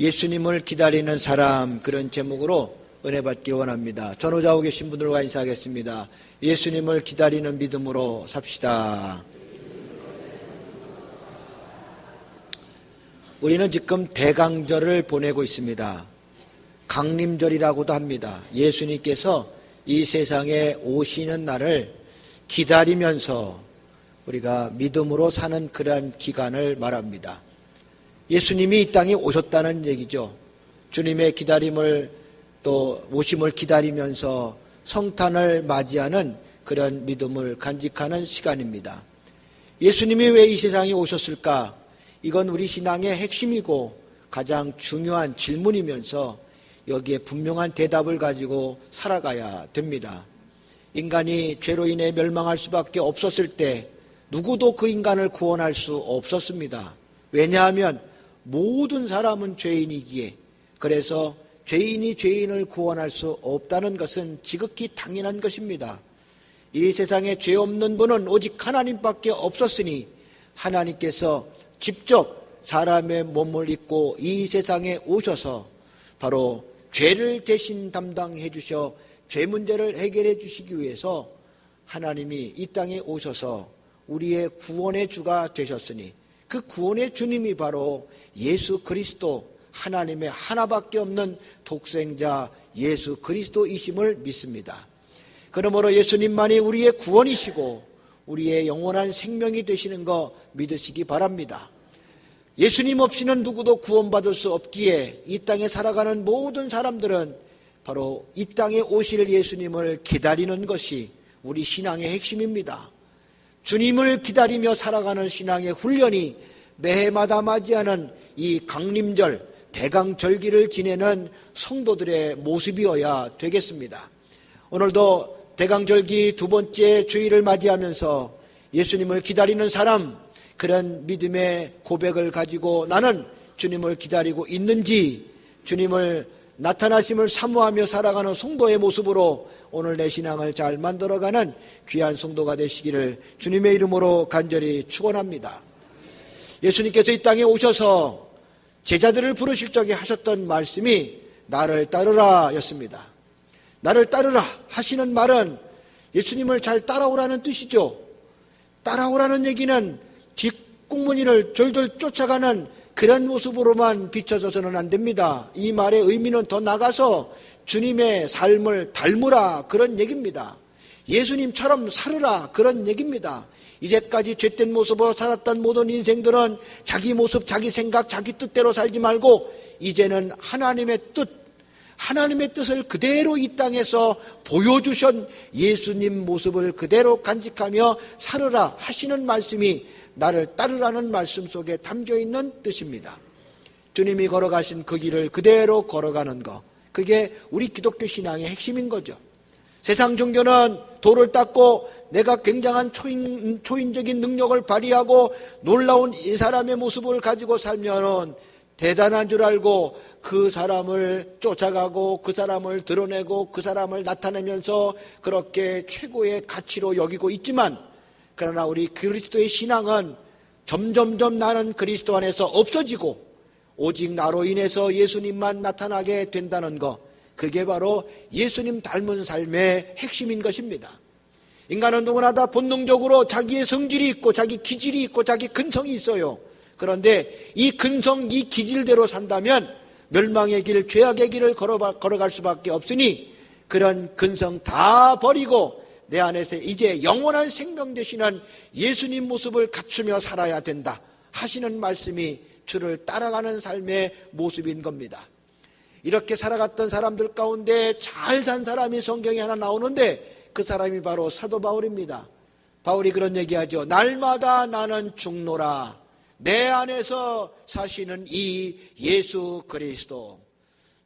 예수님을 기다리는 사람, 그런 제목으로 은혜 받기 원합니다. 전후좌우 계신 분들과 인사하겠습니다. 예수님을 기다리는 믿음으로 삽시다. 우리는 지금 대강절을 보내고 있습니다. 강림절이라고도 합니다. 예수님께서 이 세상에 오시는 날을 기다리면서 우리가 믿음으로 사는 그러한 기간을 말합니다. 예수님이 이 땅에 오셨다는 얘기죠. 주님의 기다림을 또 오심을 기다리면서 성탄을 맞이하는 그런 믿음을 간직하는 시간입니다. 예수님이 왜 이 세상에 오셨을까? 이건 우리 신앙의 핵심이고 가장 중요한 질문이면서 여기에 분명한 대답을 가지고 살아가야 됩니다. 인간이 죄로 인해 멸망할 수밖에 없었을 때 누구도 그 인간을 구원할 수 없었습니다. 왜냐하면 모든 사람은 죄인이기에, 그래서 죄인이 죄인을 구원할 수 없다는 것은 지극히 당연한 것입니다. 이 세상에 죄 없는 분은 오직 하나님밖에 없었으니 하나님께서 직접 사람의 몸을 입고 이 세상에 오셔서 바로 죄를 대신 담당해 주셔 죄 문제를 해결해 주시기 위해서 하나님이 이 땅에 오셔서 우리의 구원의 주가 되셨으니 그 구원의 주님이 바로 예수 그리스도, 하나님의 하나밖에 없는 독생자 예수 그리스도이심을 믿습니다. 그러므로 예수님만이 우리의 구원이시고 우리의 영원한 생명이 되시는 거 믿으시기 바랍니다. 예수님 없이는 누구도 구원받을 수 없기에 이 땅에 살아가는 모든 사람들은 바로 이 땅에 오실 예수님을 기다리는 것이 우리 신앙의 핵심입니다. 주님을 기다리며 살아가는 신앙의 훈련이 매해마다 맞이하는 이 강림절, 대강절기를 지내는 성도들의 모습이어야 되겠습니다. 오늘도 대강절기 두 번째 주일을 맞이하면서 예수님을 기다리는 사람, 그런 믿음의 고백을 가지고 나는 주님을 기다리고 있는지, 주님을 나타나심을 사모하며 살아가는 성도의 모습으로 오늘 내 신앙을 잘 만들어가는 귀한 성도가 되시기를 주님의 이름으로 간절히 축원합니다. 예수님께서 이 땅에 오셔서 제자들을 부르실 적에 하셨던 말씀이 나를 따르라 였습니다. 나를 따르라 하시는 말은 예수님을 잘 따라오라는 뜻이죠. 따라오라는 얘기는 뒷공무니를 졸졸 쫓아가는 그런 모습으로만 비춰져서는 안 됩니다. 이 말의 의미는 더 나가서 주님의 삶을 닮으라, 그런 얘기입니다. 예수님처럼 살으라, 그런 얘기입니다. 이제까지 죄된 모습으로 살았던 모든 인생들은 자기 모습, 자기 생각, 자기 뜻대로 살지 말고 이제는 하나님의 뜻을 그대로 이 땅에서 보여주신 예수님 모습을 그대로 간직하며 살으라 하시는 말씀이 나를 따르라는 말씀 속에 담겨있는 뜻입니다. 주님이 걸어가신 그 길을 그대로 걸어가는 것, 그게 우리 기독교 신앙의 핵심인 거죠. 세상 종교는 돌을 닦고 내가 굉장한 초인적인 능력을 발휘하고 놀라운 이 사람의 모습을 가지고 살면은 대단한 줄 알고 그 사람을 쫓아가고 그 사람을 드러내고 그 사람을 나타내면서 그렇게 최고의 가치로 여기고 있지만, 그러나 우리 그리스도의 신앙은 점점점 나는 그리스도 안에서 없어지고 오직 나로 인해서 예수님만 나타나게 된다는 것, 그게 바로 예수님 닮은 삶의 핵심인 것입니다. 인간은 누구나 다 본능적으로 자기의 성질이 있고 자기 기질이 있고 자기 근성이 있어요. 그런데 이 근성, 이 기질대로 산다면 멸망의 길, 죄악의 길을 걸어갈 수밖에 없으니 그런 근성 다 버리고 내 안에서 이제 영원한 생명 되시는 예수님 모습을 갖추며 살아야 된다 하시는 말씀이 주를 따라가는 삶의 모습인 겁니다. 이렇게 살아갔던 사람들 가운데 잘 산 사람이 성경에 하나 나오는데 그 사람이 바로 사도 바울입니다. 바울이 그런 얘기하죠. 날마다 나는 죽노라. 내 안에서 사시는 이 예수 그리스도.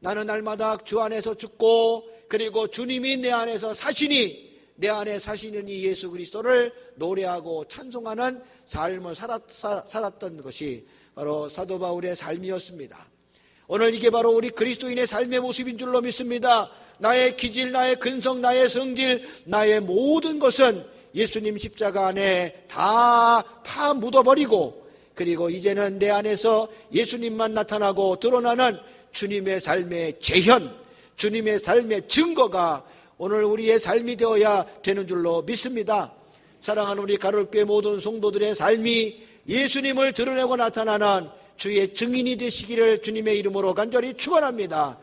나는 날마다 주 안에서 죽고 그리고 주님이 내 안에서 사시니 내 안에 사시는 이 예수 그리스도를 노래하고 찬송하는 삶을 살았던 것이 바로 사도 바울의 삶이었습니다. 오늘 이게 바로 우리 그리스도인의 삶의 모습인 줄로 믿습니다. 나의 기질, 나의 근성, 나의 성질, 나의 모든 것은 예수님 십자가 안에 다 묻어버리고 그리고 이제는 내 안에서 예수님만 나타나고 드러나는 주님의 삶의 재현, 주님의 삶의 증거가 오늘 우리의 삶이 되어야 되는 줄로 믿습니다. 사랑하는 우리 가톨교회 모든 성도들의 삶이 예수님을 드러내고 나타나는 주의 증인이 되시기를 주님의 이름으로 간절히 축원합니다.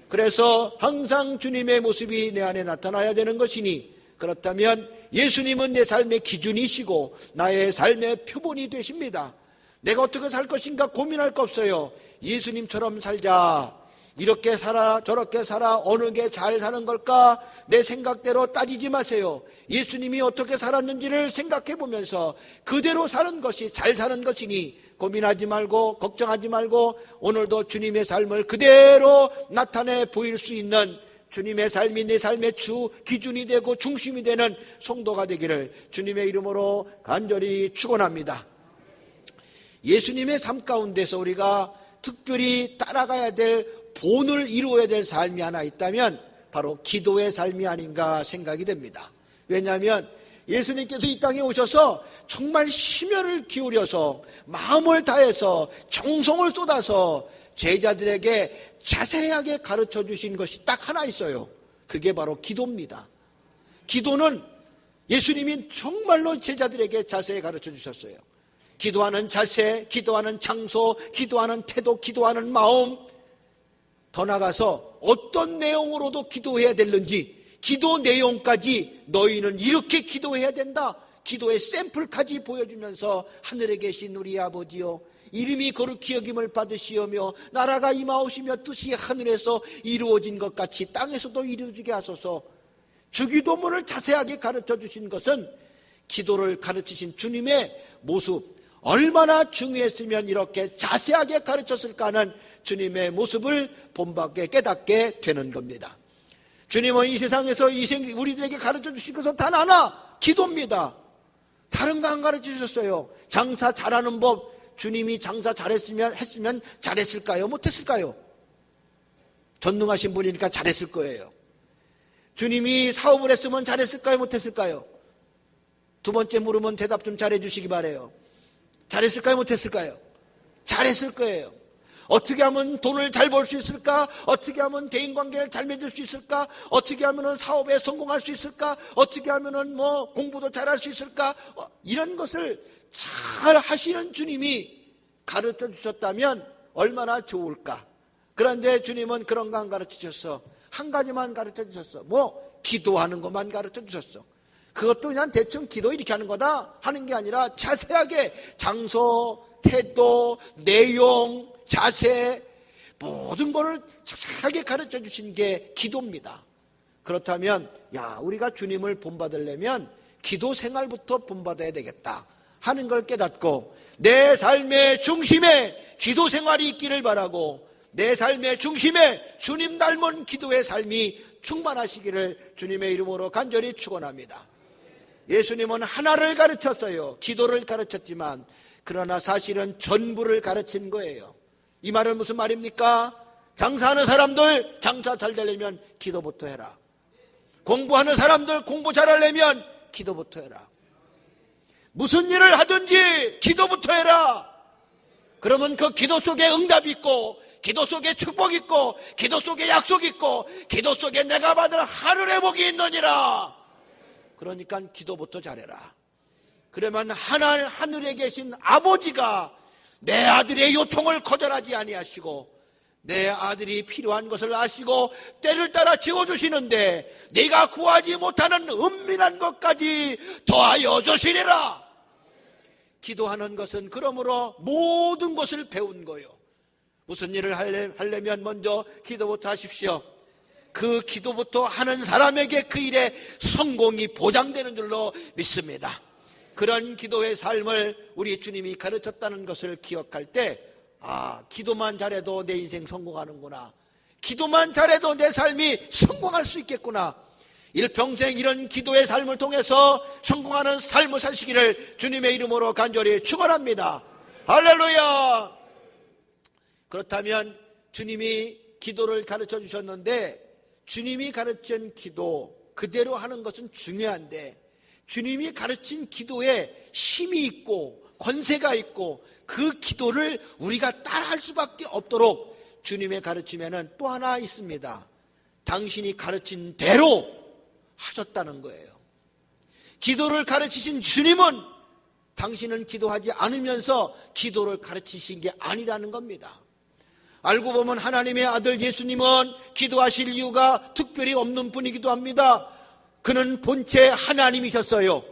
그래서 항상 주님의 모습이 내 안에 나타나야 되는 것이니, 그렇다면 예수님은 내 삶의 기준이시고 나의 삶의 표본이 되십니다. 내가 어떻게 살 것인가 고민할 거 없어요. 예수님처럼 살자. 이렇게 살아 저렇게 살아 어느 게 잘 사는 걸까? 내 생각대로 따지지 마세요. 예수님이 어떻게 살았는지를 생각해 보면서 그대로 사는 것이 잘 사는 것이니 고민하지 말고 걱정하지 말고 오늘도 주님의 삶을 그대로 나타내 보일 수 있는 주님의 삶이 내 삶의 주 기준이 되고 중심이 되는 성도가 되기를 주님의 이름으로 간절히 축원합니다. 예수님의 삶 가운데서 우리가 특별히 따라가야 될 본을 이루어야 될 삶이 하나 있다면 바로 기도의 삶이 아닌가 생각이 됩니다. 왜냐하면 예수님께서 이 땅에 오셔서 정말 심혈을 기울여서 마음을 다해서 정성을 쏟아서 제자들에게 자세하게 가르쳐 주신 것이 딱 하나 있어요. 그게 바로 기도입니다. 기도는 예수님이 정말로 제자들에게 자세히 가르쳐 주셨어요. 기도하는 자세, 기도하는 장소, 기도하는 태도, 기도하는 마음, 더 나아가서 어떤 내용으로도 기도해야 되는지 기도 내용까지 너희는 이렇게 기도해야 된다. 기도의 샘플까지 보여주면서 하늘에 계신 우리 아버지여 이름이 거룩히 여김을 받으시오며 나라가 임하오시며 뜻이 하늘에서 이루어진 것 같이 땅에서도 이루어지게 하소서. 주기도문을 자세하게 가르쳐 주신 것은 기도를 가르치신 주님의 모습, 얼마나 중요했으면 이렇게 자세하게 가르쳤을까 하는 주님의 모습을 본받게 깨닫게 되는 겁니다. 주님은 이 세상에서 우리들에게 가르쳐 주신 것은 단 하나, 기도입니다. 다른 거 안 가르쳐 주셨어요. 장사 잘하는 법, 주님이 장사 했으면 잘했을까요? 못했을까요? 전능하신 분이니까 잘했을 거예요. 주님이 사업을 했으면 잘했을까요? 못했을까요? 두 번째 물으면 대답 좀 잘해 주시기 바라요. 잘했을까요? 못했을까요? 잘했을 거예요. 어떻게 하면 돈을 잘 벌 수 있을까? 어떻게 하면 대인관계를 잘 맺을 수 있을까? 어떻게 하면 사업에 성공할 수 있을까? 어떻게 하면 공부도 잘할 수 있을까? 이런 것을 잘 하시는 주님이 가르쳐 주셨다면 얼마나 좋을까? 그런데 주님은 그런 거 안 가르쳐 주셨어. 한 가지만 가르쳐 주셨어. 기도하는 것만 가르쳐 주셨어. 그것도 그냥 대충 기도 이렇게 하는 거다 하는 게 아니라 자세하게 장소, 태도, 내용, 자세 모든 것을 자세하게 가르쳐 주신 게 기도입니다. 그렇다면 우리가 주님을 본받으려면 기도 생활부터 본받아야 되겠다 하는 걸 깨닫고 내 삶의 중심에 기도 생활이 있기를 바라고 내 삶의 중심에 주님 닮은 기도의 삶이 충만하시기를 주님의 이름으로 간절히 축원합니다. 예수님은 하나를 가르쳤어요. 기도를 가르쳤지만 그러나 사실은 전부를 가르친 거예요. 이 말은 무슨 말입니까? 장사하는 사람들 장사 잘 되려면 기도부터 해라. 공부하는 사람들 공부 잘하려면 기도부터 해라. 무슨 일을 하든지 기도부터 해라. 그러면 그 기도 속에 응답이 있고 기도 속에 축복이 있고 기도 속에 약속이 있고 기도 속에 내가 받을 하늘의 복이 있느니라. 그러니까 기도부터 잘해라. 그러면 하늘에 계신 아버지가 내 아들의 요청을 거절하지 아니하시고 내 아들이 필요한 것을 아시고 때를 따라 지어주시는데 네가 구하지 못하는 은밀한 것까지 더하여 주시리라. 기도하는 것은 그러므로 모든 것을 배운 거예요. 무슨 일을 하려면 먼저 기도부터 하십시오. 그 기도부터 하는 사람에게 그 일에 성공이 보장되는 줄로 믿습니다. 그런 기도의 삶을 우리 주님이 가르쳤다는 것을 기억할 때 기도만 잘해도 내 인생 성공하는구나. 기도만 잘해도 내 삶이 성공할 수 있겠구나. 일평생 이런 기도의 삶을 통해서 성공하는 삶을 사시기를 주님의 이름으로 간절히 축원합니다. 할렐루야. 그렇다면 주님이 기도를 가르쳐 주셨는데 주님이 가르친 기도 그대로 하는 것은 중요한데 주님이 가르친 기도에 힘이 있고 권세가 있고 그 기도를 우리가 따라할 수밖에 없도록 주님의 가르침에는 또 하나 있습니다. 당신이 가르친 대로 하셨다는 거예요. 기도를 가르치신 주님은 당신은 기도하지 않으면서 기도를 가르치신 게 아니라는 겁니다. 알고 보면 하나님의 아들 예수님은 기도하실 이유가 특별히 없는 분이기도 합니다. 그는 본체 하나님이셨어요.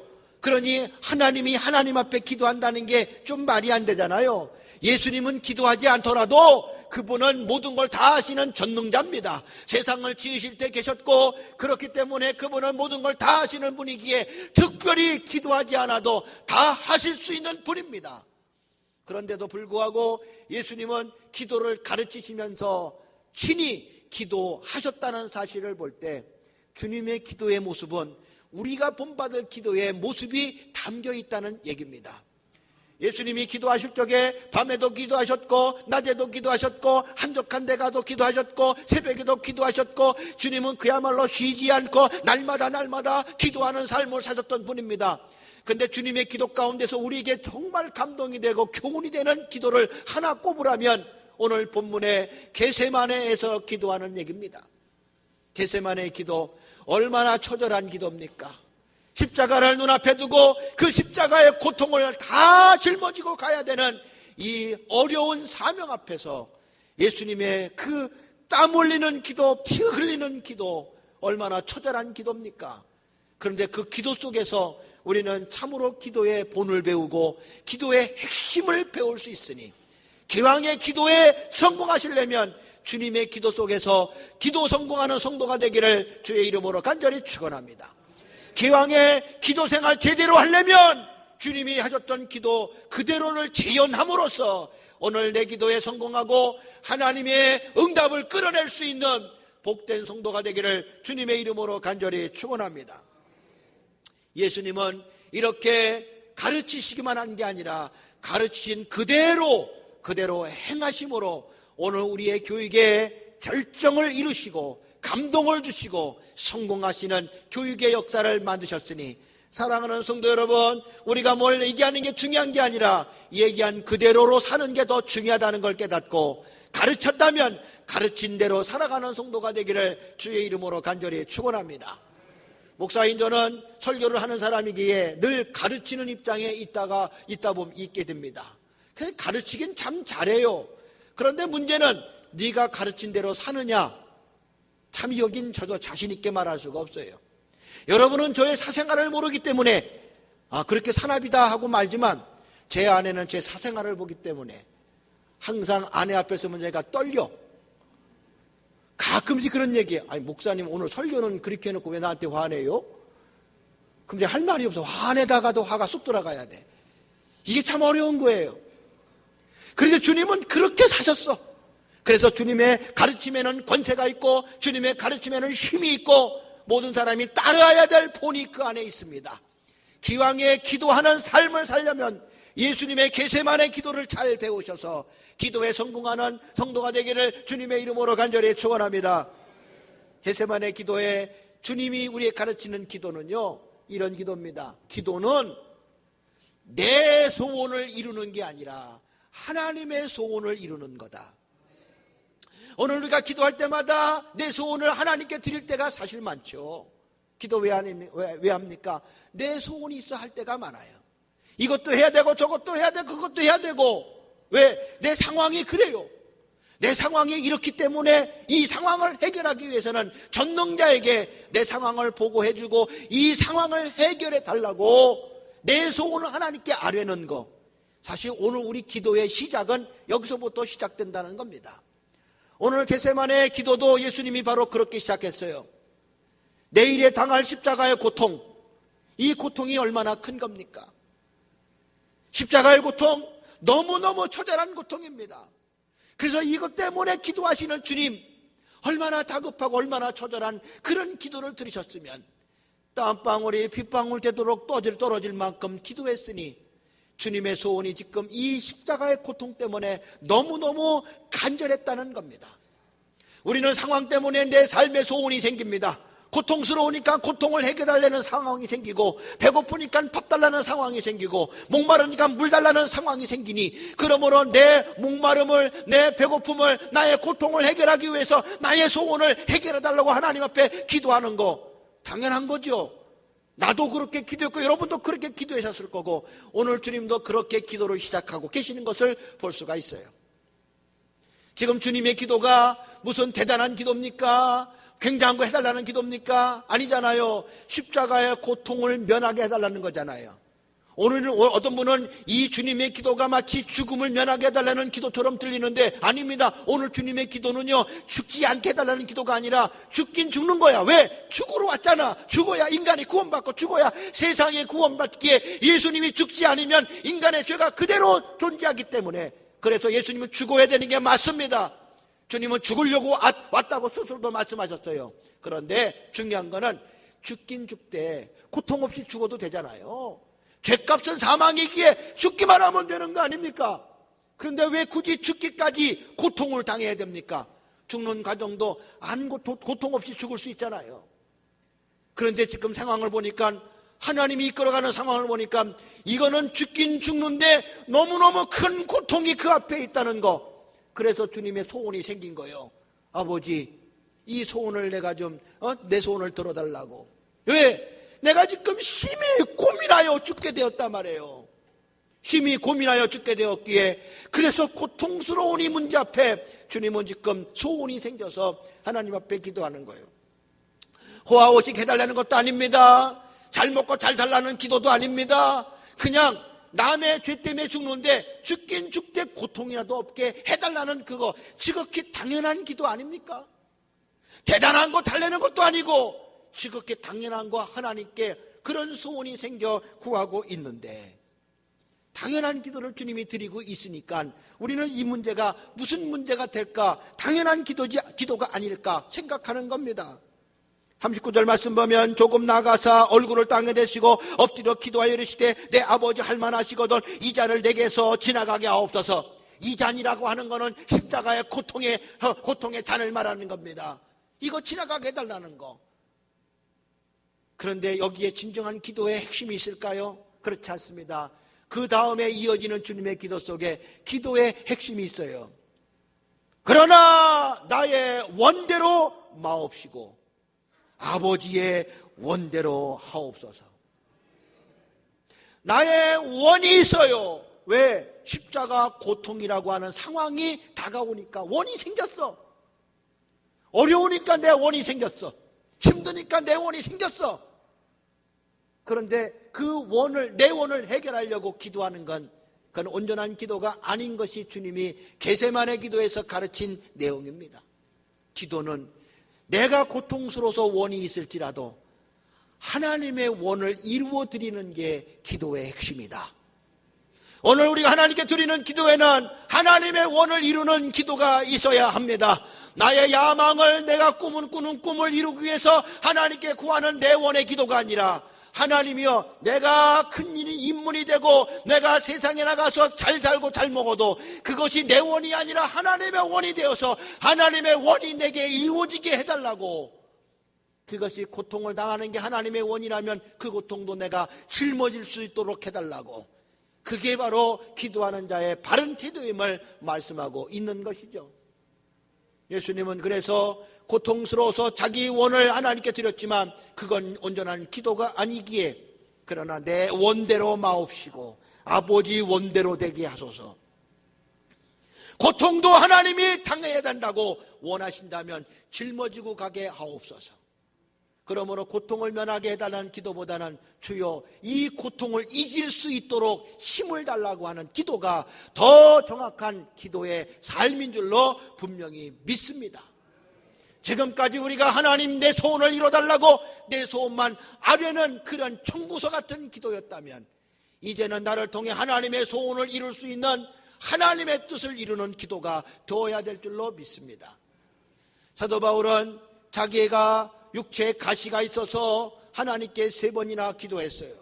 그러니 하나님이 하나님 앞에 기도한다는 게 좀 말이 안 되잖아요. 예수님은 기도하지 않더라도 그분은 모든 걸 다 하시는 전능자입니다. 세상을 지으실 때 계셨고 그렇기 때문에 그분은 모든 걸 다 하시는 분이기에 특별히 기도하지 않아도 다 하실 수 있는 분입니다. 그런데도 불구하고 예수님은 기도를 가르치시면서 친히 기도하셨다는 사실을 볼 때 주님의 기도의 모습은 우리가 본받을 기도의 모습이 담겨 있다는 얘기입니다. 예수님이 기도하실 적에 밤에도 기도하셨고 낮에도 기도하셨고 한적한 데 가도 기도하셨고 새벽에도 기도하셨고 주님은 그야말로 쉬지 않고 날마다 기도하는 삶을 사셨던 분입니다. 그런데 주님의 기도 가운데서 우리에게 정말 감동이 되고 교훈이 되는 기도를 하나 꼽으라면 오늘 본문의 겟세마네에서 기도하는 얘기입니다. 겟세마네의 기도, 얼마나 처절한 기도입니까? 십자가를 눈앞에 두고 그 십자가의 고통을 다 짊어지고 가야 되는 이 어려운 사명 앞에서 예수님의 그 땀 흘리는 기도, 피 흘리는 기도, 얼마나 처절한 기도입니까? 그런데 그 기도 속에서 우리는 참으로 기도의 본을 배우고 기도의 핵심을 배울 수 있으니 기왕의 기도에 성공하시려면 주님의 기도 속에서 기도 성공하는 성도가 되기를 주의 이름으로 간절히 축원합니다. 기왕의 기도 생활 제대로 하려면 주님이 하셨던 기도 그대로를 재현함으로써 오늘 내 기도에 성공하고 하나님의 응답을 끌어낼 수 있는 복된 성도가 되기를 주님의 이름으로 간절히 축원합니다. 예수님은 이렇게 가르치시기만 한 게 아니라 가르치신 그대로 행하심으로 오늘 우리의 교육에 절정을 이루시고 감동을 주시고 성공하시는 교육의 역사를 만드셨으니 사랑하는 성도 여러분, 우리가 뭘 얘기하는 게 중요한 게 아니라 얘기한 그대로로 사는 게 더 중요하다는 걸 깨닫고 가르쳤다면 가르친 대로 살아가는 성도가 되기를 주의 이름으로 간절히 축원합니다. 목사인 저는 설교를 하는 사람이기에 늘 가르치는 입장에 있다 보면 있게 됩니다. 그래서 가르치긴 참 잘해요. 그런데 문제는 네가 가르친 대로 사느냐? 참 여긴 저도 자신 있게 말할 수가 없어요. 여러분은 저의 사생활을 모르기 때문에 그렇게 사납이다 하고 말지만 제 아내는 제 사생활을 보기 때문에 항상 아내 앞에 서면 제가 떨려. 가끔씩 그런 얘기해요. 아니 목사님 오늘 설교는 그렇게 해놓고 왜 나한테 화내요? 그럼 이제 할 말이 없어. 화내다가도 화가 쑥 들어가야 돼. 이게 참 어려운 거예요. 그런데 주님은 그렇게 사셨어. 그래서 주님의 가르침에는 권세가 있고 주님의 가르침에는 힘이 있고 모든 사람이 따라야 될 본이 그 안에 있습니다. 기왕에 기도하는 삶을 살려면 예수님의 겟세마네 기도를 잘 배우셔서 기도에 성공하는 성도가 되기를 주님의 이름으로 간절히 축원합니다. 겟세마네 기도에 주님이 우리에게 가르치는 기도는요, 이런 기도입니다. 기도는 내 소원을 이루는 게 아니라 하나님의 소원을 이루는 거다. 오늘 우리가 기도할 때마다 내 소원을 하나님께 드릴 때가 사실 많죠. 기도 왜 합니까? 내 소원이 있어 할 때가 많아요. 이것도 해야 되고 저것도 해야 되고 그것도 해야 되고. 왜? 내 상황이 그래요. 내 상황이 이렇기 때문에 이 상황을 해결하기 위해서는 전능자에게 내 상황을 보고해주고 이 상황을 해결해 달라고 내 소원을 하나님께 아뢰는 거. 사실 오늘 우리 기도의 시작은 여기서부터 시작된다는 겁니다. 오늘 겟세마네 기도도 예수님이 바로 그렇게 시작했어요. 내일에 당할 십자가의 고통, 이 고통이 얼마나 큰 겁니까? 십자가의 고통, 너무너무 처절한 고통입니다. 그래서 이것 때문에 기도하시는 주님, 얼마나 다급하고 얼마나 처절한 그런 기도를 들으셨으면 땀방울이 핏방울 되도록 떨어질 만큼 기도했으니 주님의 소원이 지금 이 십자가의 고통 때문에 너무너무 간절했다는 겁니다. 우리는 상황 때문에 내 삶의 소원이 생깁니다. 고통스러우니까 고통을 해결하려는 상황이 생기고, 배고프니까 밥 달라는 상황이 생기고, 목마르니까 물 달라는 상황이 생기니, 그러므로 내 목마름을, 내 배고픔을, 나의 고통을 해결하기 위해서 나의 소원을 해결해 달라고 하나님 앞에 기도하는 거 당연한 거죠. 나도 그렇게 기도했고 여러분도 그렇게 기도하셨을 거고, 오늘 주님도 그렇게 기도를 시작하고 계시는 것을 볼 수가 있어요. 지금 주님의 기도가 무슨 대단한 기도입니까? 굉장한 거 해달라는 기도입니까? 아니잖아요. 십자가의 고통을 면하게 해달라는 거잖아요. 오늘 어떤 분은 이 주님의 기도가 마치 죽음을 면하게 해달라는 기도처럼 들리는데, 아닙니다. 오늘 주님의 기도는요, 죽지 않게 해달라는 기도가 아니라 죽긴 죽는 거야. 왜? 죽으러 왔잖아. 죽어야 인간이 구원받고, 죽어야 세상에 구원받기에 예수님이 죽지 않으면 인간의 죄가 그대로 존재하기 때문에, 그래서 예수님은 죽어야 되는 게 맞습니다. 주님은 죽으려고 왔다고 스스로도 말씀하셨어요. 그런데 중요한 거는 죽긴 죽되 고통 없이 죽어도 되잖아요. 죄값은 사망이기에 죽기만 하면 되는 거 아닙니까? 그런데 왜 굳이 죽기까지 고통을 당해야 됩니까? 죽는 과정도 고통 없이 죽을 수 있잖아요. 그런데 지금 상황을 보니까, 하나님이 이끌어가는 상황을 보니까 이거는 죽긴 죽는데 너무너무 큰 고통이 그 앞에 있다는 거. 그래서 주님의 소원이 생긴 거예요. 아버지, 이 소원을 내가 좀 내 소원을 들어달라고. 왜? 내가 지금 심히 고민하여 죽게 되었단 말이에요. 심히 고민하여 죽게 되었기에, 그래서 고통스러운 이 문제 앞에 주님은 지금 소원이 생겨서 하나님 앞에 기도하는 거예요. 호화호식 해달라는 것도 아닙니다. 잘 먹고 잘 살라는 기도도 아닙니다. 그냥 남의 죄 때문에 죽는데 죽긴 죽되 고통이라도 없게 해달라는 그거, 지극히 당연한 기도 아닙니까? 대단한 거 달래는 것도 아니고 지극히 당연한 거 하나님께 그런 소원이 생겨 구하고 있는데, 당연한 기도를 주님이 드리고 있으니까 우리는 이 문제가 무슨 문제가 될까, 당연한 기도가 아닐까 생각하는 겁니다. 39절 말씀 보면, 조금 나가사 얼굴을 땅에 대시고 엎드려 기도하여 이르시되, 내 아버지 할만하시거든 이 잔을 내게서 지나가게 하옵소서. 이 잔이라고 하는 것은 십자가의 고통의 잔을 말하는 겁니다. 이거 지나가게 해달라는 거. 그런데 여기에 진정한 기도의 핵심이 있을까요? 그렇지 않습니다. 그 다음에 이어지는 주님의 기도 속에 기도의 핵심이 있어요. 그러나 나의 원대로 마옵시고 아버지의 원대로 하옵소서. 나의 원이 있어요. 왜? 십자가 고통이라고 하는 상황이 다가오니까 원이 생겼어. 어려우니까 내 원이 생겼어. 힘드니까 내 원이 생겼어. 그런데 그 원을, 내 원을 해결하려고 기도하는 건, 그건 온전한 기도가 아닌 것이 주님이 겟세마네 기도에서 가르친 내용입니다. 기도는 내가 고통스러워서 원이 있을지라도 하나님의 원을 이루어 드리는 게 기도의 핵심이다. 오늘 우리가 하나님께 드리는 기도에는 하나님의 원을 이루는 기도가 있어야 합니다. 나의 야망을, 내가 꾸는 꿈을 이루기 위해서 하나님께 구하는 내 원의 기도가 아니라, 하나님이여, 내가 큰 인물이 되고 내가 세상에 나가서 잘 살고 잘 먹어도 그것이 내 원이 아니라 하나님의 원이 되어서 하나님의 원이 내게 이루어지게 해달라고. 그것이 고통을 당하는 게 하나님의 원이라면 그 고통도 내가 짊어질 수 있도록 해달라고. 그게 바로 기도하는 자의 바른 태도임을 말씀하고 있는 것이죠. 예수님은 그래서 고통스러워서 자기 원을 하나님께 드렸지만 그건 온전한 기도가 아니기에, 그러나 내 원대로 마옵시고 아버지 원대로 되게 하소서. 고통도 하나님이 당해야 된다고 원하신다면 짊어지고 가게 하옵소서. 그러므로 고통을 면하게 해달라는 기도보다는 주여 이 고통을 이길 수 있도록 힘을 달라고 하는 기도가 더 정확한 기도의 삶인 줄로 분명히 믿습니다. 지금까지 우리가 하나님 내 소원을 이뤄달라고 내 소원만 아뢰는 그런 청구서 같은 기도였다면, 이제는 나를 통해 하나님의 소원을 이룰 수 있는 하나님의 뜻을 이루는 기도가 되어야 될 줄로 믿습니다. 사도 바울은 자기가 육체에 가시가 있어서 하나님께 3번이나 기도했어요.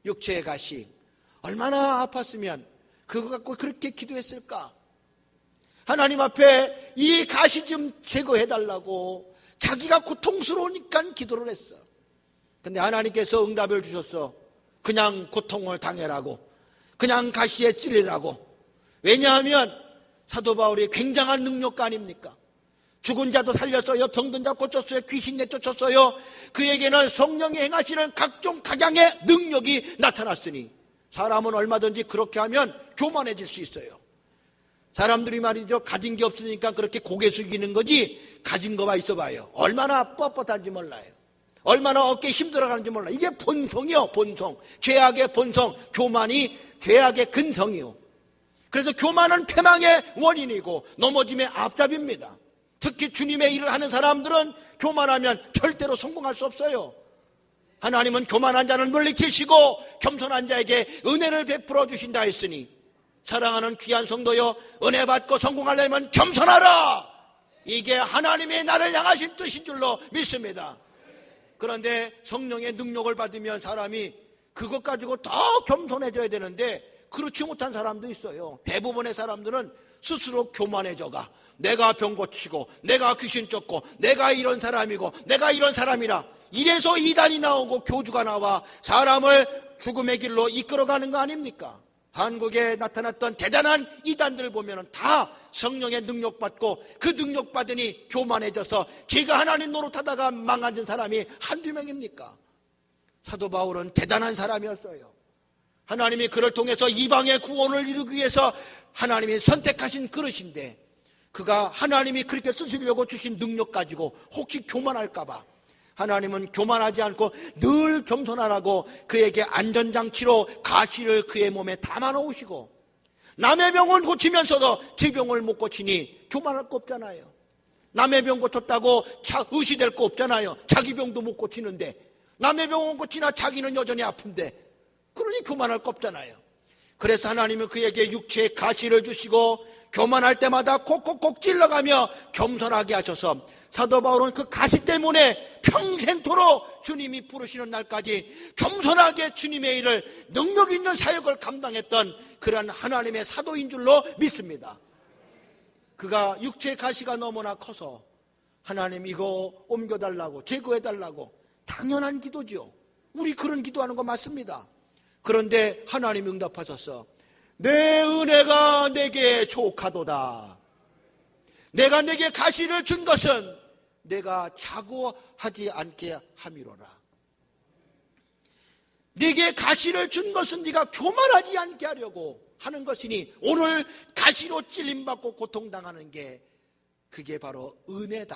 육체의 가시, 얼마나 아팠으면 그거 갖고 그렇게 기도했을까? 하나님 앞에 이 가시 좀 제거해달라고 자기가 고통스러우니까 기도를 했어. 근데 하나님께서 응답을 주셨어. 그냥 고통을 당해라고, 그냥 가시에 찔리라고. 왜냐하면 사도 바울이 굉장한 능력가 아닙니까? 죽은 자도 살렸어요. 병든 자 고쳤어요. 귀신 내쫓았어요. 그에게는 성령이 행하시는 각종 각양의 능력이 나타났으니 사람은 얼마든지 그렇게 하면 교만해질 수 있어요. 사람들이 말이죠, 가진 게 없으니까 그렇게 고개 숙이는 거지, 가진 거만 있어봐요, 얼마나 뻣뻣한지 몰라요. 얼마나 어깨에 힘들어가는지 몰라요. 이게 본성이요, 본성. 죄악의 본성, 교만이 죄악의 근성이요. 그래서 교만은 패망의 원인이고 넘어짐의 앞잡이입니다. 특히 주님의 일을 하는 사람들은 교만하면 절대로 성공할 수 없어요. 하나님은 교만한 자는 물리치시고 겸손한 자에게 은혜를 베풀어 주신다 했으니, 사랑하는 귀한 성도여, 은혜 받고 성공하려면 겸손하라. 이게 하나님의 나를 향하신 뜻인 줄로 믿습니다. 그런데 성령의 능력을 받으면 사람이 그것 가지고 더 겸손해져야 되는데 그렇지 못한 사람도 있어요. 대부분의 사람들은 스스로 교만해져가, 내가 병 고치고, 내가 귀신 쫓고, 내가 이런 사람이고, 내가 이런 사람이라, 이래서 이단이 나오고 교주가 나와 사람을 죽음의 길로 이끌어가는 거 아닙니까? 한국에 나타났던 대단한 이단들을 보면 다 성령의 능력 받고, 그 능력 받으니 교만해져서 제가 하나님 노릇하다가 망가진 사람이 한두 명입니까? 사도 바울은 대단한 사람이었어요. 하나님이 그를 통해서 이방의 구원을 이루기 위해서 하나님이 선택하신 그릇인데, 그가 하나님이 그렇게 쓰시려고 주신 능력 가지고 혹시 교만할까 봐 하나님은 교만하지 않고 늘 겸손하라고 그에게 안전장치로 가시를 그의 몸에 담아 놓으시고, 남의 병을 고치면서도 제 병을 못 고치니 교만할 거 없잖아요. 남의 병 고쳤다고 의시될 거 없잖아요. 자기 병도 못 고치는데, 남의 병은 고치나 자기는 여전히 아픈데, 그러니 교만할 거 없잖아요. 그래서 하나님은 그에게 육체의 가시를 주시고 교만할 때마다 콕콕콕 찔러가며 겸손하게 하셔서, 사도 바울은 그 가시 때문에 평생토록 주님이 부르시는 날까지 겸손하게 주님의 일을, 능력 있는 사역을 감당했던 그런 하나님의 사도인 줄로 믿습니다. 그가 육체의 가시가 너무나 커서 하나님 이거 옮겨달라고, 제거해달라고, 당연한 기도죠. 우리 그런 기도하는 거 맞습니다. 그런데 하나님이 응답하셨어. 내 은혜가 내게 족하도다. 내가 내게 가시를 준 것은 내가 자고하지 않게 함이로라. 네게 가시를 준 것은 네가 교만하지 않게 하려고 하는 것이니, 오늘 가시로 찔림받고 고통당하는 게 그게 바로 은혜다.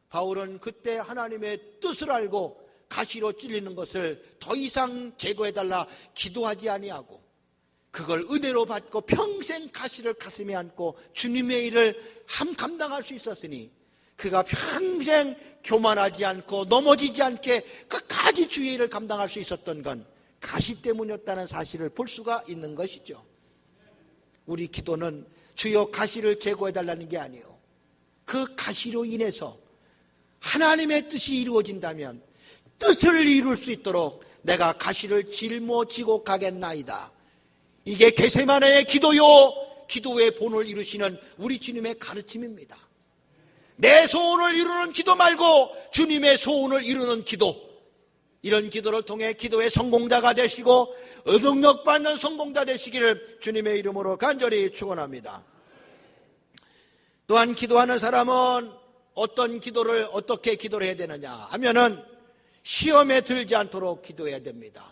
바울은 그때 하나님의 뜻을 알고 가시로 찔리는 것을 더 이상 제거해달라 기도하지 아니하고, 그걸 은혜로 받고 평생 가시를 가슴에 안고 주님의 일을 감당할 수 있었으니, 그가 평생 교만하지 않고 넘어지지 않게 끝까지 주의 일을 감당할 수 있었던 건 가시 때문이었다는 사실을 볼 수가 있는 것이죠. 우리 기도는 주여 가시를 제거해달라는 게 아니에요. 그 가시로 인해서 하나님의 뜻이 이루어진다면 뜻을 이룰 수 있도록 내가 가시를 짊어지고 가겠나이다. 이게 겟세마네의 기도요, 기도의 본을 이루시는 우리 주님의 가르침입니다. 내 소원을 이루는 기도 말고 주님의 소원을 이루는 기도, 이런 기도를 통해 기도의 성공자가 되시고 능력받는 성공자 되시기를 주님의 이름으로 간절히 축원합니다. 또한 기도하는 사람은 어떤 기도를, 어떻게 기도를 해야 되느냐 하면은 시험에 들지 않도록 기도해야 됩니다.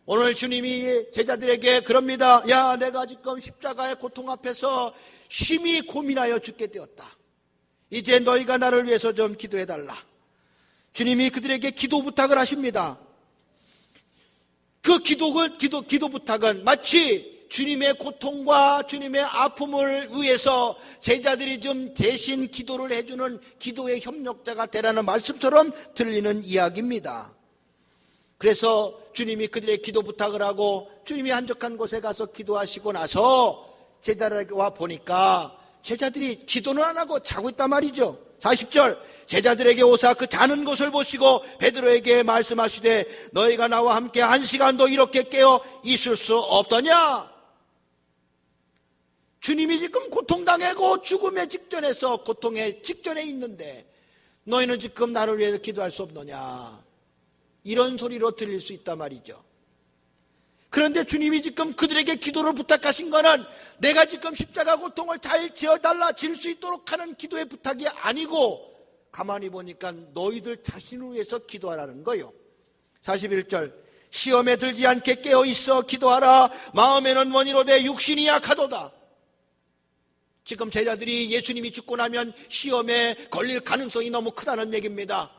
오늘 주님이 제자들에게 그럽니다. 야, 내가 지금 십자가의 고통 앞에서 심히 고민하여 죽게 되었다. 이제 너희가 나를 위해서 좀 기도해달라. 주님이 그들에게 기도 부탁을 하십니다. 그 기도 부탁은 마치 주님의 고통과 주님의 아픔을 위해서 제자들이 좀 대신 기도를 해주는 기도의 협력자가 되라는 말씀처럼 들리는 이야기입니다. 그래서 주님이 그들의 기도 부탁을 하고 주님이 한적한 곳에 가서 기도하시고 나서 제자들에게 와 보니까 제자들이 기도는 안 하고 자고 있단 말이죠. 40절, 제자들에게 오사 그 자는 것을 보시고 베드로에게 말씀하시되 너희가 나와 함께 한 시간도 이렇게 깨어 있을 수 없더냐. 주님이 지금 고통당하고 죽음의 직전에서 고통의 직전에 있는데 너희는 지금 나를 위해서 기도할 수 없느냐, 이런 소리로 들릴 수 있단 말이죠. 그런데 주님이 지금 그들에게 기도를 부탁하신 거는 내가 지금 십자가 고통을 잘 지어달라, 질 수 있도록 하는 기도의 부탁이 아니고 가만히 보니까 너희들 자신을 위해서 기도하라는 거예요. 41절, 시험에 들지 않게 깨어있어 기도하라. 마음에는 원이로되 육신이 약하도다. 지금 제자들이 예수님이 죽고 나면 시험에 걸릴 가능성이 너무 크다는 얘기입니다.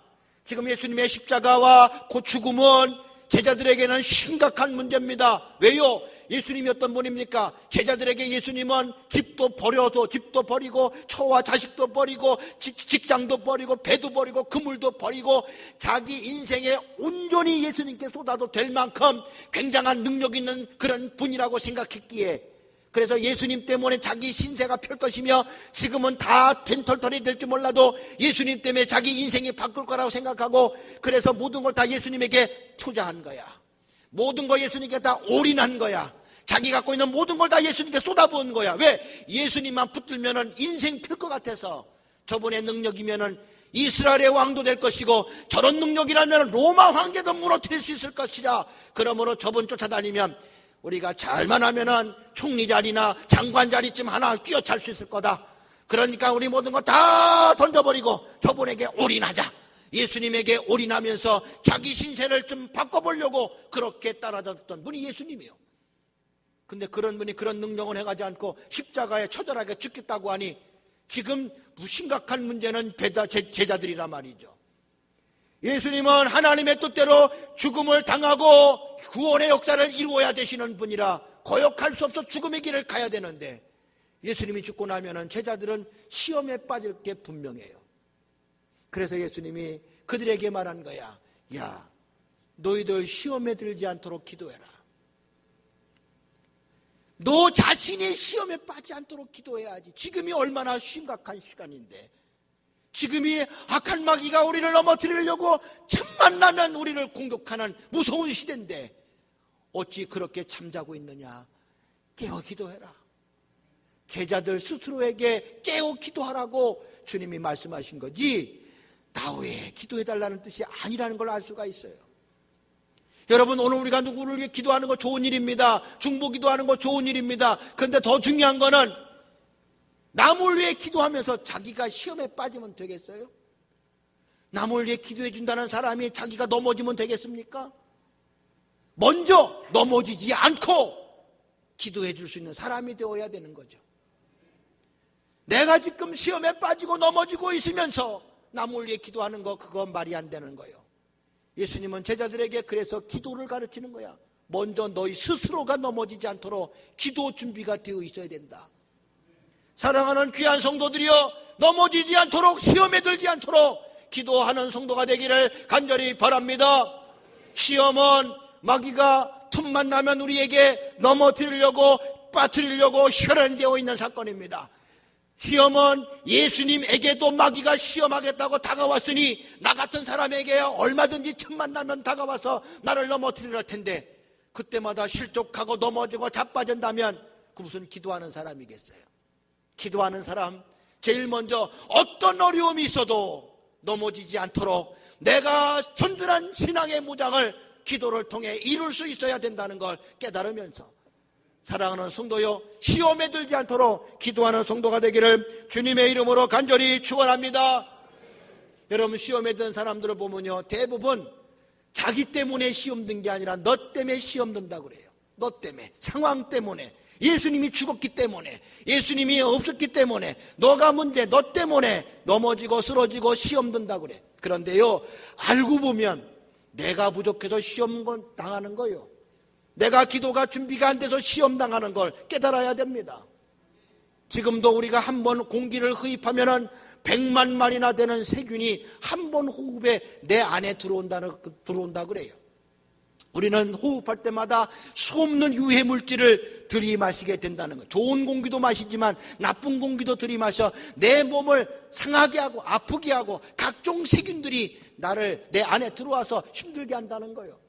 지금 예수님의 십자가와 그 죽음은 제자들에게는 심각한 문제입니다. 왜요? 예수님이 어떤 분입니까? 제자들에게 예수님은 집도 버리고 처와 자식도 버리고 직장도 버리고 배도 버리고 그물도 버리고 자기 인생에 온전히 예수님께 쏟아도 될 만큼 굉장한 능력 있는 그런 분이라고 생각했기에, 그래서 예수님 때문에 자기 신세가 펼 것이며 지금은 다 벤털털이 될지 몰라도 예수님 때문에 자기 인생이 바꿀 거라고 생각하고, 그래서 모든 걸 다 예수님에게 투자한 거야. 모든 거 예수님께 다 올인한 거야. 자기 갖고 있는 모든 걸 다 예수님께 쏟아부은 거야. 왜? 예수님만 붙들면은 인생 필 것 같아서. 저분의 능력이면은 이스라엘의 왕도 될 것이고, 저런 능력이라면 로마 황제도 무너뜨릴 수 있을 것이라. 그러므로 저분 쫓아다니면 우리가 잘만 하면은 총리 자리나 장관 자리쯤 하나 끼어찰 수 있을 거다. 그러니까 우리 모든 거 다 던져버리고 저분에게 올인하자. 예수님에게 올인하면서 자기 신세를 좀 바꿔보려고 그렇게 따라다녔던 분이 예수님이에요. 근데 그런 분이 그런 능력은 행하지 않고 십자가에 처절하게 죽겠다고 하니 지금 심각한 문제는 제자들이란 말이죠. 예수님은 하나님의 뜻대로 죽음을 당하고 구원의 역사를 이루어야 되시는 분이라 거역할 수 없어 죽음의 길을 가야 되는데, 예수님이 죽고 나면은 제자들은 시험에 빠질 게 분명해요. 그래서 예수님이 그들에게 말한 거야. 야, 너희들 시험에 들지 않도록 기도해라. 너 자신이 시험에 빠지지 않도록 기도해야지. 지금이 얼마나 심각한 시간인데, 지금이 악한 마귀가 우리를 넘어뜨리려고 틈만 나면 우리를 공격하는 무서운 시대인데 어찌 그렇게 잠자고 있느냐. 깨어 기도해라. 제자들 스스로에게 깨어 기도하라고 주님이 말씀하신 거지, 나 외에 기도해달라는 뜻이 아니라는 걸 알 수가 있어요. 여러분, 오늘 우리가 누구를 위해 기도하는 거 좋은 일입니다. 중보 기도하는 거 좋은 일입니다. 그런데 더 중요한 거는 남을 위해 기도하면서 자기가 시험에 빠지면 되겠어요? 남을 위해 기도해 준다는 사람이 자기가 넘어지면 되겠습니까? 먼저 넘어지지 않고 기도해 줄 수 있는 사람이 되어야 되는 거죠. 내가 지금 시험에 빠지고 넘어지고 있으면서 남을 위해 기도하는 거, 그건 말이 안 되는 거예요. 예수님은 제자들에게 그래서 기도를 가르치는 거야. 먼저 너희 스스로가 넘어지지 않도록 기도 준비가 되어 있어야 된다. 사랑하는 귀한 성도들이여, 넘어지지 않도록, 시험에 들지 않도록 기도하는 성도가 되기를 간절히 바랍니다. 시험은 마귀가 틈만 나면 우리에게 넘어뜨리려고 빠뜨리려고 혈안이 되어 있는 사건입니다. 시험은 예수님에게도 마귀가 시험하겠다고 다가왔으니 나 같은 사람에게 얼마든지 틈만 나면 다가와서 나를 넘어뜨릴 텐데, 그때마다 실족하고 넘어지고 자빠진다면 그 무슨 기도하는 사람이겠어요? 기도하는 사람, 제일 먼저 어떤 어려움이 있어도 넘어지지 않도록 내가 든든한 신앙의 무장을 기도를 통해 이룰 수 있어야 된다는 걸 깨달으면서, 사랑하는 성도요, 시험에 들지 않도록 기도하는 성도가 되기를 주님의 이름으로 간절히 축원합니다. 여러분, 시험에 든 사람들을 보면요, 대부분 자기 때문에 시험 든 게 아니라 너 때문에 시험 든다고 그래요. 너 때문에, 상황 때문에, 예수님이 죽었기 때문에, 예수님이 없었기 때문에, 너가 문제, 너 때문에 넘어지고 쓰러지고 시험 든다고 그래. 그런데요, 알고 보면 내가 부족해서 시험 당하는 거예요. 내가 기도가 준비가 안 돼서 시험 당하는 걸 깨달아야 됩니다. 지금도 우리가 한 번 공기를 흡입하면은 100만 마리나 되는 세균이 한 번 호흡에 내 안에 들어온다 그래요. 우리는 호흡할 때마다 수없는 유해 물질을 들이마시게 된다는 것. 좋은 공기도 마시지만 나쁜 공기도 들이마셔 내 몸을 상하게 하고 아프게 하고 각종 세균들이 내 안에 들어와서 힘들게 한다는 거예요.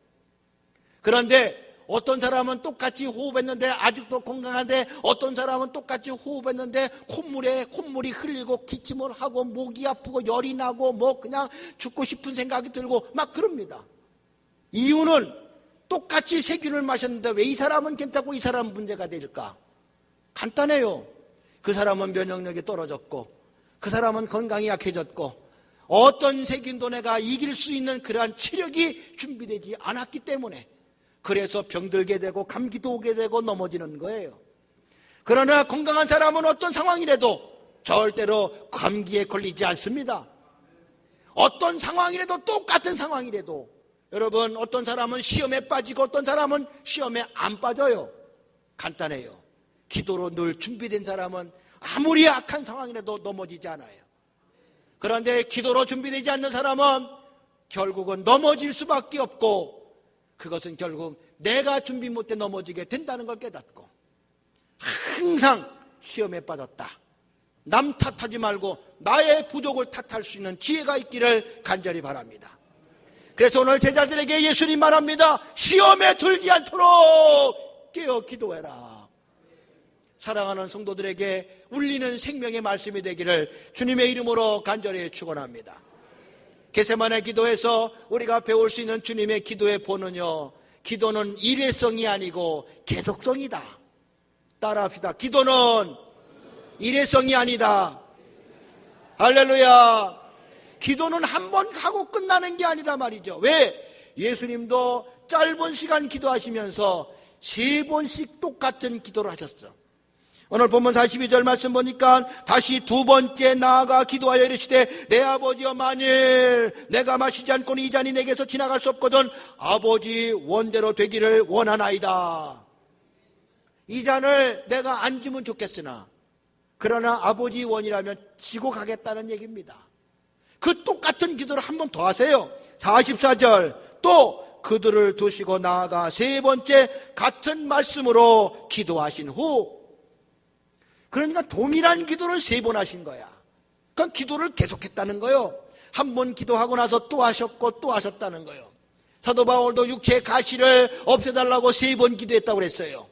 그런데 어떤 사람은 똑같이 호흡했는데 아직도 건강한데, 어떤 사람은 똑같이 호흡했는데 콧물이 흘리고 기침을 하고 목이 아프고 열이 나고 뭐 그냥 죽고 싶은 생각이 들고 막 그럽니다. 이유는 똑같이 세균을 마셨는데 왜 이 사람은 괜찮고 이 사람은 문제가 될까? 간단해요. 그 사람은 면역력이 떨어졌고 그 사람은 건강이 약해졌고 어떤 세균도 내가 이길 수 있는 그러한 체력이 준비되지 않았기 때문에, 그래서 병들게 되고 감기도 오게 되고 넘어지는 거예요. 그러나 건강한 사람은 어떤 상황이라도 절대로 감기에 걸리지 않습니다. 어떤 상황이라도, 똑같은 상황이라도, 여러분, 어떤 사람은 시험에 빠지고 어떤 사람은 시험에 안 빠져요. 간단해요. 기도로 늘 준비된 사람은 아무리 악한 상황이라도 넘어지지 않아요. 그런데 기도로 준비되지 않는 사람은 결국은 넘어질 수밖에 없고, 그것은 결국 내가 준비 못해 넘어지게 된다는 걸 깨닫고, 항상 시험에 빠졌다, 남 탓하지 말고 나의 부족을 탓할 수 있는 지혜가 있기를 간절히 바랍니다. 그래서 오늘 제자들에게 예수님 말합니다. 시험에 들지 않도록 깨어 기도해라. 사랑하는 성도들에게 울리는 생명의 말씀이 되기를 주님의 이름으로 간절히 축원합니다. 겟세마네 기도에서 우리가 배울 수 있는 주님의 기도의 본은요, 기도는 일회성이 아니고 계속성이다. 따라합시다. 기도는 일회성이 아니다. 할렐루야. 기도는 한 번 하고 끝나는 게 아니다 말이죠. 왜? 예수님도 짧은 시간 기도하시면서 3번씩 똑같은 기도를 하셨어. 오늘 본문 42절 말씀 보니까 다시 두 번째 나아가 기도하여 이르시되 내 아버지여, 만일 내가 마시지 않고는 이 잔이 내게서 지나갈 수 없거든 아버지 원대로 되기를 원하나이다. 이 잔을 내가 안 지면 좋겠으나 그러나 아버지 원이라면 지고 가겠다는 얘기입니다. 그 똑같은 기도를 한 번 더 하세요. 44절 또 그들을 두시고 나아가 3번째 같은 말씀으로 기도하신 후, 그러니까 동일한 기도를 3번 하신 거야. 그러니까 기도를 계속했다는 거예요. 한 번 기도하고 나서 또 하셨고 또 하셨다는 거예요. 사도 바울도 육체의 가시를 없애달라고 3번 기도했다고 그랬어요.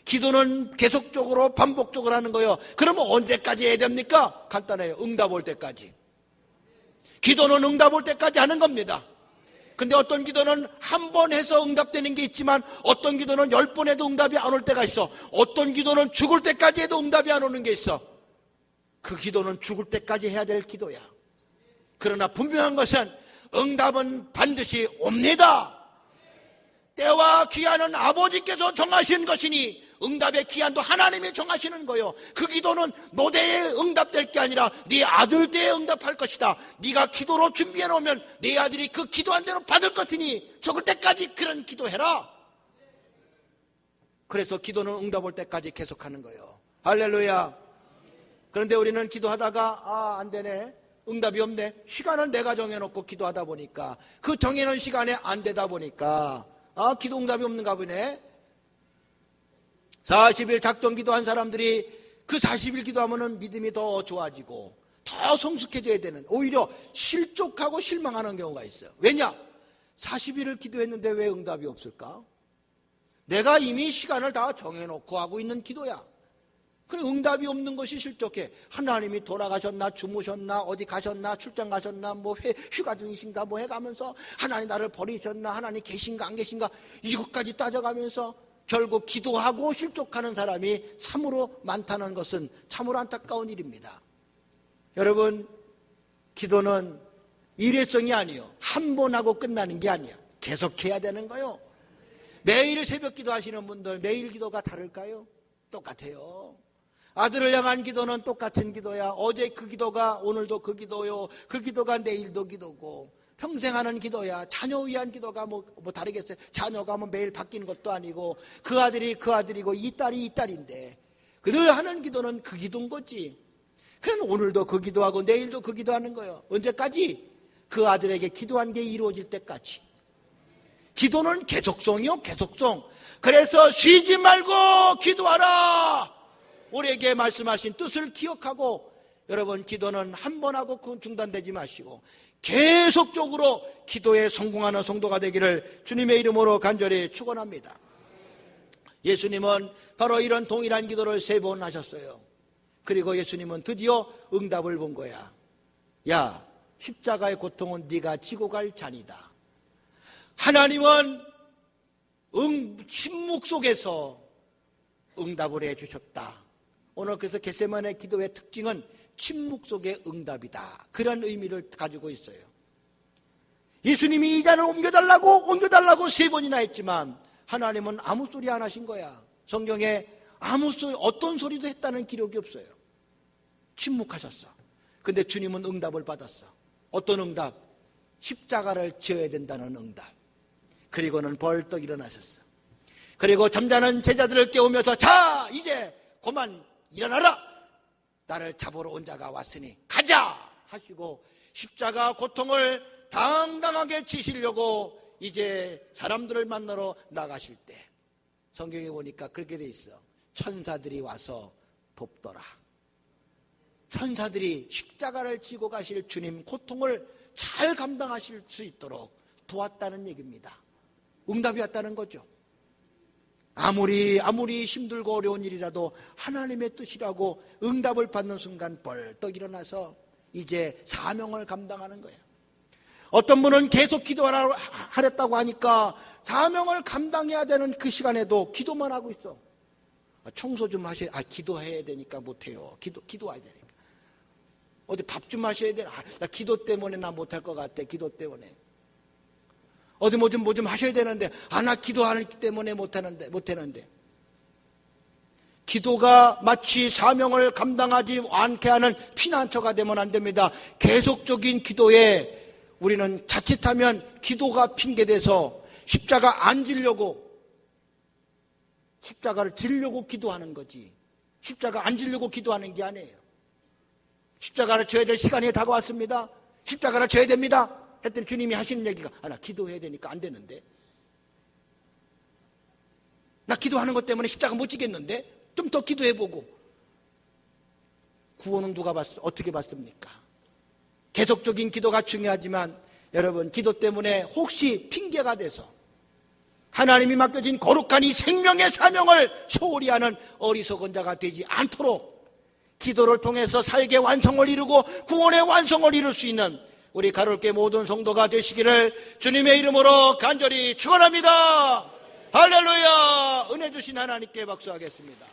기도는 계속적으로 반복적으로 하는 거예요. 그러면 언제까지 해야 됩니까? 간단해요. 응답 올 때까지. 기도는 응답 올 때까지 하는 겁니다. 근데 어떤 기도는 한 번 해서 응답되는 게 있지만 어떤 기도는 10번 해도 응답이 안 올 때가 있어. 어떤 기도는 죽을 때까지 해도 응답이 안 오는 게 있어. 그 기도는 죽을 때까지 해야 될 기도야. 그러나 분명한 것은 응답은 반드시 옵니다. 때와 기한은 아버지께서 정하신 것이니 응답의 기한도 하나님이 정하시는 거예요. 그 기도는 노대에 응답될 게 아니라 네 아들 때에 응답할 것이다. 네가 기도로 준비해 놓으면 네 아들이 그 기도한 대로 받을 것이니 죽을 때까지 그런 기도해라. 그래서 기도는 응답 올 때까지 계속하는 거예요. 할렐루야. 그런데 우리는 기도하다가 안 되네, 응답이 없네, 시간을 내가 정해놓고 기도하다 보니까 그 정해놓은 시간에 안 되다 보니까 기도 응답이 없는가 보네. 40일 작정 기도한 사람들이 그 40일 기도하면 믿음이 더 좋아지고 더 성숙해져야 되는, 오히려 실족하고 실망하는 경우가 있어요. 왜냐? 40일을 기도했는데 왜 응답이 없을까? 내가 이미 시간을 다 정해놓고 하고 있는 기도야. 그래, 응답이 없는 것이 실족해. 하나님이 돌아가셨나, 주무셨나, 어디 가셨나, 출장 가셨나, 뭐 휴가 중이신가 뭐 해가면서 하나님 나를 버리셨나, 하나님 계신가 안 계신가 이것까지 따져가면서 결국 기도하고 실족하는 사람이 참으로 많다는 것은 참으로 안타까운 일입니다. 여러분, 기도는 일회성이 아니에요. 한 번 하고 끝나는 게 아니야. 계속해야 되는 거예요. 매일 새벽 기도하시는 분들 매일 기도가 다를까요? 똑같아요. 아들을 향한 기도는 똑같은 기도야. 어제 그 기도가 오늘도 그 기도요. 그 기도가 내일도 기도고 평생 하는 기도야. 자녀 위한 기도가 뭐 다르겠어요. 자녀가 뭐 매일 바뀌는 것도 아니고 그 아들이 그 아들이고 이 딸이 이 딸인데 그들 하는 기도는 그 기도인 거지. 그냥 오늘도 그 기도하고 내일도 그 기도하는 거예요. 언제까지? 그 아들에게 기도한 게 이루어질 때까지. 기도는 계속성이요, 계속성. 그래서 쉬지 말고 기도하라. 우리에게 말씀하신 뜻을 기억하고, 여러분, 기도는 한 번 하고 중단되지 마시고 계속적으로 기도에 성공하는 성도가 되기를 주님의 이름으로 간절히 축원합니다. 예수님은 바로 이런 동일한 기도를 3번 하셨어요. 그리고 예수님은 드디어 응답을 본 거야. 야, 십자가의 고통은 네가 지고 갈 잔이다. 하나님은 침묵 속에서 응답을 해주셨다. 오늘 그래서 겟세마네 기도의 특징은 침묵 속의 응답이다. 그런 의미를 가지고 있어요. 예수님이 이 잔을 옮겨달라고 3번이나 했지만 하나님은 아무 소리 안 하신 거야. 성경에 아무 소리, 어떤 소리도 했다는 기록이 없어요. 침묵하셨어. 근데 주님은 응답을 받았어. 어떤 응답? 십자가를 지어야 된다는 응답. 그리고는 벌떡 일어나셨어. 그리고 잠자는 제자들을 깨우면서 자, 이제 그만 일어나라. 나를 잡으러 온 자가 왔으니 가자 하시고 십자가 고통을 당당하게 지시려고 이제 사람들을 만나러 나가실 때 성경에 보니까 그렇게 돼 있어. 천사들이 와서 돕더라. 천사들이 십자가를 지고 가실 주님 고통을 잘 감당하실 수 있도록 도왔다는 얘기입니다. 응답이 왔다는 거죠. 아무리 힘들고 어려운 일이라도 하나님의 뜻이라고 응답을 받는 순간 벌떡 일어나서 이제 사명을 감당하는 거예요. 어떤 분은 계속 기도하랬다고 하니까 사명을 감당해야 되는 그 시간에도 기도만 하고 있어. 청소 좀 하셔야, 기도해야 되니까 못해요. 기도해야 되니까. 어디 밥 좀 하셔야 되나? 나 기도 때문에 나 못할 것 같아. 기도 때문에. 어디 뭐 좀 하셔야 되는데, 나 기도하기 때문에 못하는데. 기도가 마치 사명을 감당하지 않게 하는 피난처가 되면 안 됩니다. 계속적인 기도에 우리는 자칫하면 기도가 핑계돼서 십자가 안 지려고, 십자가를 지려고 기도하는 거지. 십자가 안 지려고 기도하는 게 아니에요. 십자가를 져야 될 시간이 다가왔습니다. 십자가를 져야 됩니다. 했더니 주님이 하시는 얘기가 나 기도해야 되니까 안 되는데, 나 기도하는 것 때문에 십자가 못 지겠는데 좀 더 기도해보고. 구원은 누가 어떻게 받습니까? 계속적인 기도가 중요하지만 여러분, 기도 때문에 혹시 핑계가 돼서 하나님이 맡겨진 거룩한 이 생명의 사명을 소홀히 하는 어리석은 자가 되지 않도록 기도를 통해서 사역의 완성을 이루고 구원의 완성을 이룰 수 있는 우리 가톨교회 모든 성도가 되시기를 주님의 이름으로 간절히 축원합니다. 할렐루야. 은혜 주신 하나님께 박수하겠습니다.